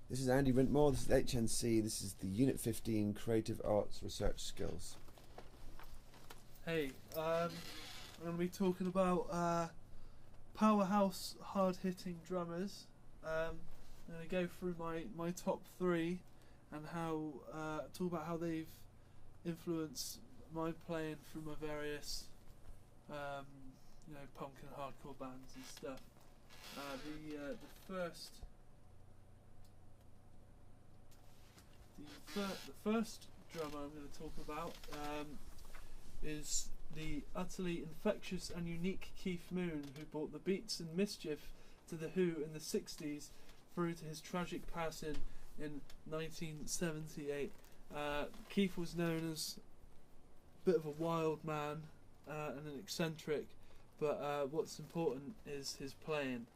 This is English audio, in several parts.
This is Andy Rintmore, this is HNC, this is the Unit 15 Creative Arts Research Skills. Hey, I'm going to be talking about powerhouse, hard-hitting drummers. I'm going to go through my top 3 and how talk about how they've influenced my playing through my various punk and hardcore bands and stuff. The first drummer I'm going to talk about is the utterly infectious and unique Keith Moon, who brought the beats and mischief to The Who in the 60s through to his tragic passing in 1978. Keith was known as a bit of a wild man and an eccentric, but what's important is his playing.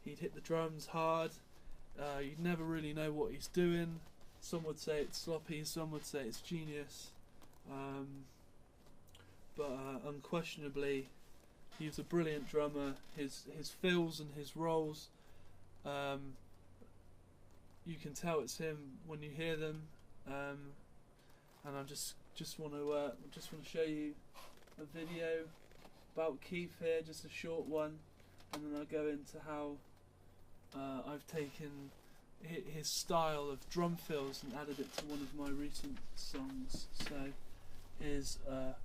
He'd hit the drums hard, you'd never really know what he's doing. Some would say it's sloppy, some would say it's genius, but unquestionably he was a brilliant drummer. His fills and his rolls, you can tell it's him when you hear them, and I just want to show you a video about Keith here, just a short one, and then I'll go into how I've taken his style of drum fills and added it to one of my recent songs. So here's a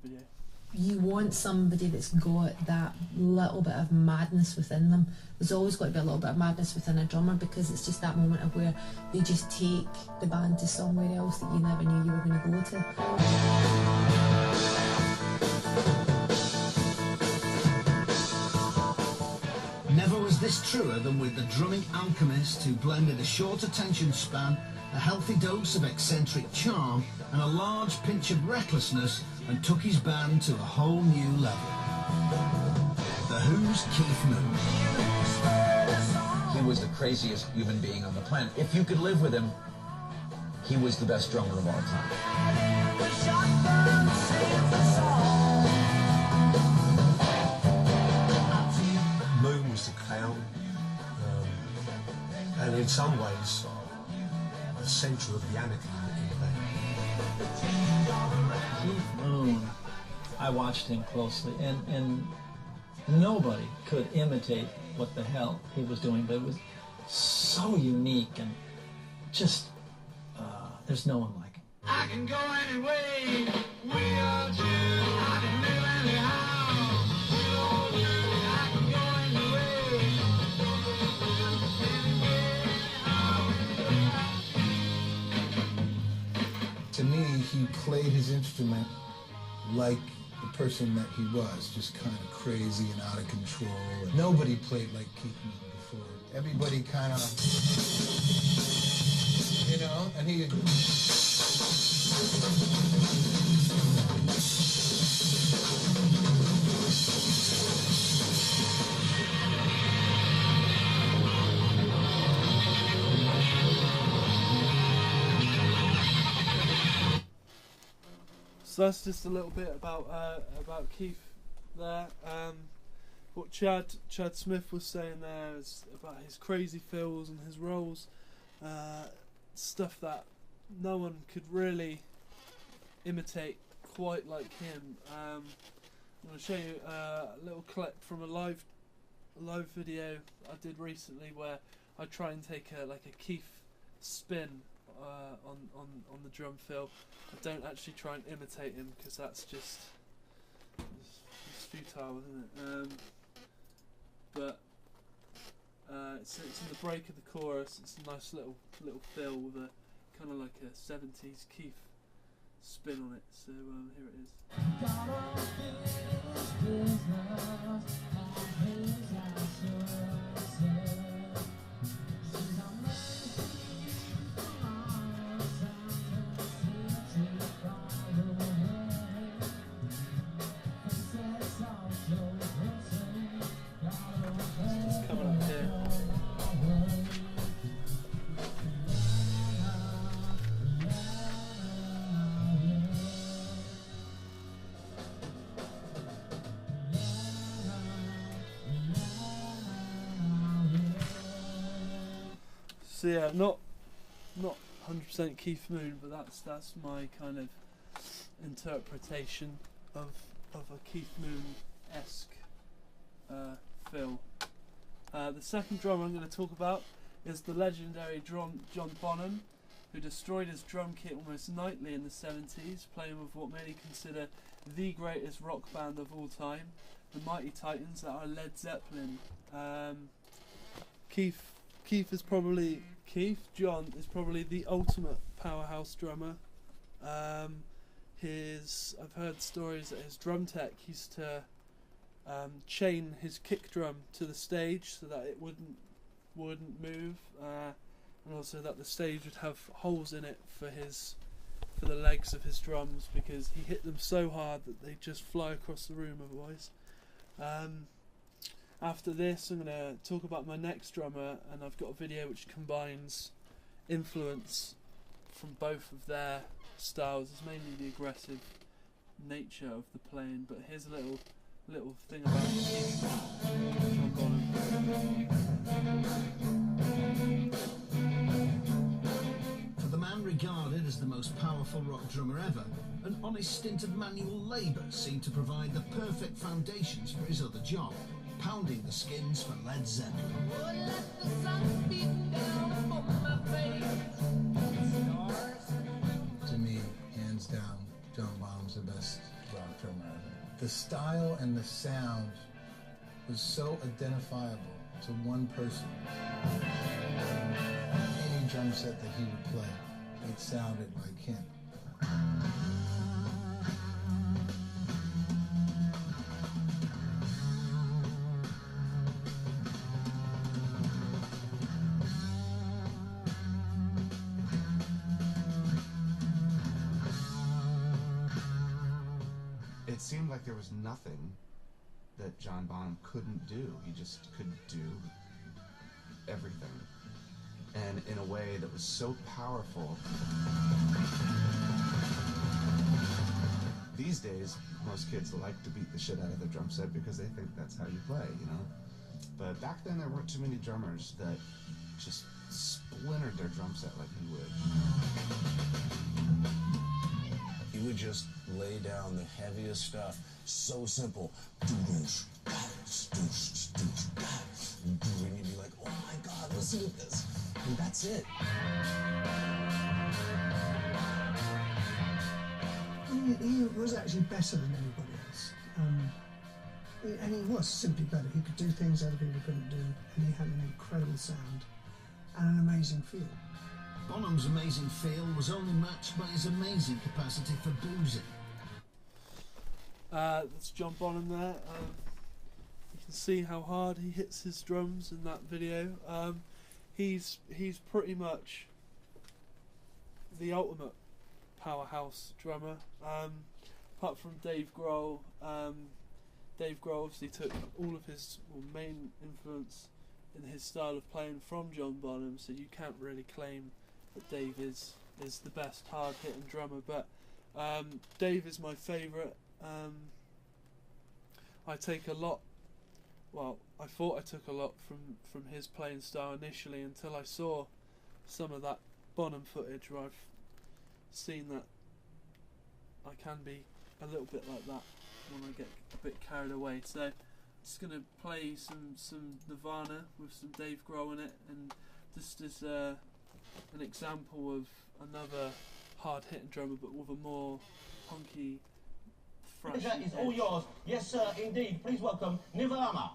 video. You want somebody that's got that little bit of madness within them. There's always got to be a little bit of madness within a drummer, because it's just that moment of where they just take the band to somewhere else that you never knew you were going to go to. Never was this truer than with the drumming alchemist who blended a short attention span, a healthy dose of eccentric charm, and a large pinch of recklessness, and took his band to a whole new level. The Who's Keith Moon. He was the craziest human being on the planet. If you could live with him, he was the best drummer of all time. Moon was the clown, and in some ways the centre of the anarchy in the band. Keith Moon, I watched him closely, and nobody could imitate what the hell he was doing, but it was so unique, and just there's no one like him. I can go any way without you. I can live anyhow without you. I can go any way. To me, he played his instrument like the person that he was, just kind of crazy and out of control. And nobody played like Keith Moon before. Everybody kind of, and he... So that's just a little bit about Keith there. What Chad Smith was saying there is about his crazy fills and his rolls, stuff that no one could really imitate quite like him. I'm going to show you a little clip from a live video I did recently where I try and take a Keith spin on the drum fill. I don't actually try and imitate him, because that's just it's futile, isn't it? But it's in the break of the chorus. It's a nice little fill with a kind of like a 70s Keith spin on it. So here it is. So yeah, not 100% Keith Moon, but that's my kind of interpretation of a Keith Moon-esque fill. The second drummer I'm going to talk about is the legendary John Bonham, who destroyed his drum kit almost nightly in the 70s, playing with what many consider the greatest rock band of all time, the Mighty Titans, that are Led Zeppelin. John is probably the ultimate powerhouse drummer. I've heard stories that his drum tech used to chain his kick drum to the stage so that it wouldn't move, and also that the stage would have holes in it for the legs of his drums, because he hit them so hard that they just fly across the room otherwise. After this, I'm going to talk about my next drummer, and I've got a video which combines influence from both of their styles. It's mainly the aggressive nature of the playing, but here's a little thing about John Bonham. For the man regarded as the most powerful rock drummer ever, an honest stint of manual labour seemed to provide the perfect foundations for his other job, pounding the skins for Led Zeppelin. To me, hands down, John Bonham's the best rock drummer ever. The style and the sound was so identifiable to one person. Any drum set that he would play, it sounded like him. It seemed like there was nothing that John Bonham couldn't do. He just could do everything, and in a way that was so powerful. These days, most kids like to beat the shit out of their drum set because they think that's how you play, you know? But back then there weren't too many drummers that just splintered their drum set like he would. He would just lay down the heaviest stuff, so simple. And you'd be like, oh my God, listen to this. And that's it. He was actually better than anybody else. And he was simply better. He could do things other people couldn't do, and he had an incredible sound and an amazing feel. Bonham's amazing feel was only matched by his amazing capacity for boozing. That's John Bonham there. You can see how hard he hits his drums in that video. He's pretty much the ultimate powerhouse drummer. Apart from Dave Grohl, Dave Grohl obviously took all of his main influence in his style of playing from John Bonham, so you can't really claim that Dave is the best hard hitting drummer, but Dave is my favourite. I take a lot, well, I thought I took a lot from his playing style initially, until I saw some of that Bonham footage where I've seen that I can be a little bit like that when I get a bit carried away. So I'm just going to play some Nirvana with some Dave Grohl in it, and just as an example of another hard hitting drummer but with a more punky, thrashy That is edge. all yours. Yes, sir, indeed. Please welcome Nirvana.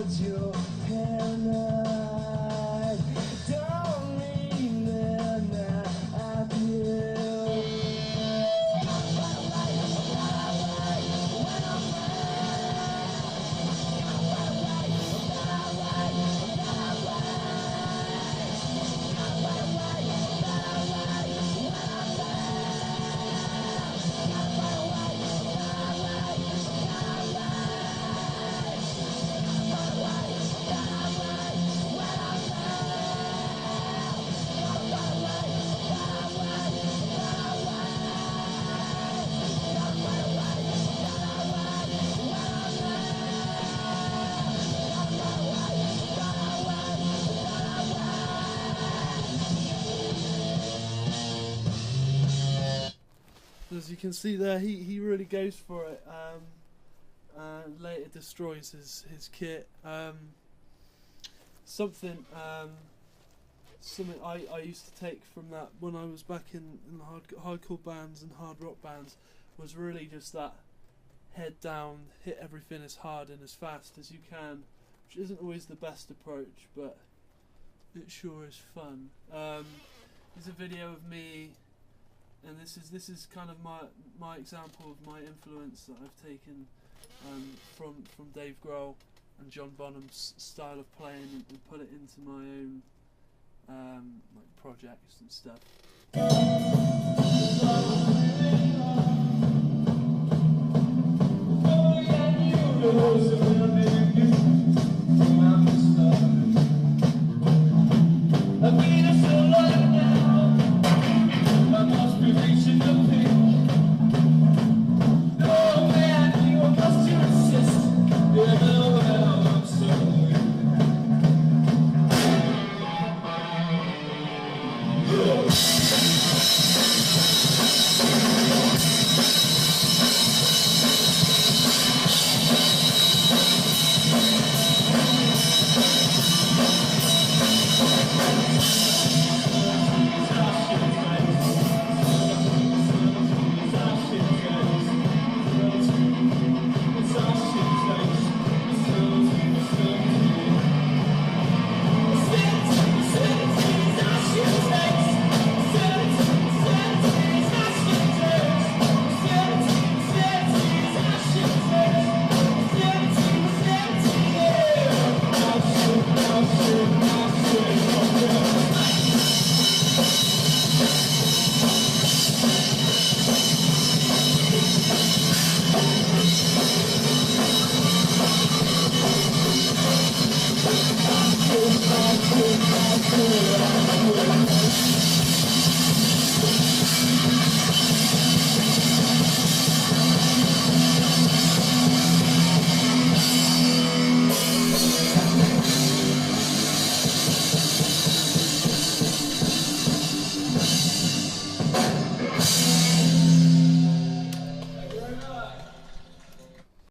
that you're paranoid. Don't mean that I feel. As you can see there, he really goes for it. Later destroys his kit. Something I used to take from that when I was back in the hardcore bands and hard rock bands was really just that head down, hit everything as hard and as fast as you can, which isn't always the best approach, but it sure is fun. There's a video of me. And this is kind of my example of my influence that I've taken from Dave Grohl and John Bonham's style of playing and put it into my own like projects and stuff. Oh, yeah, you know.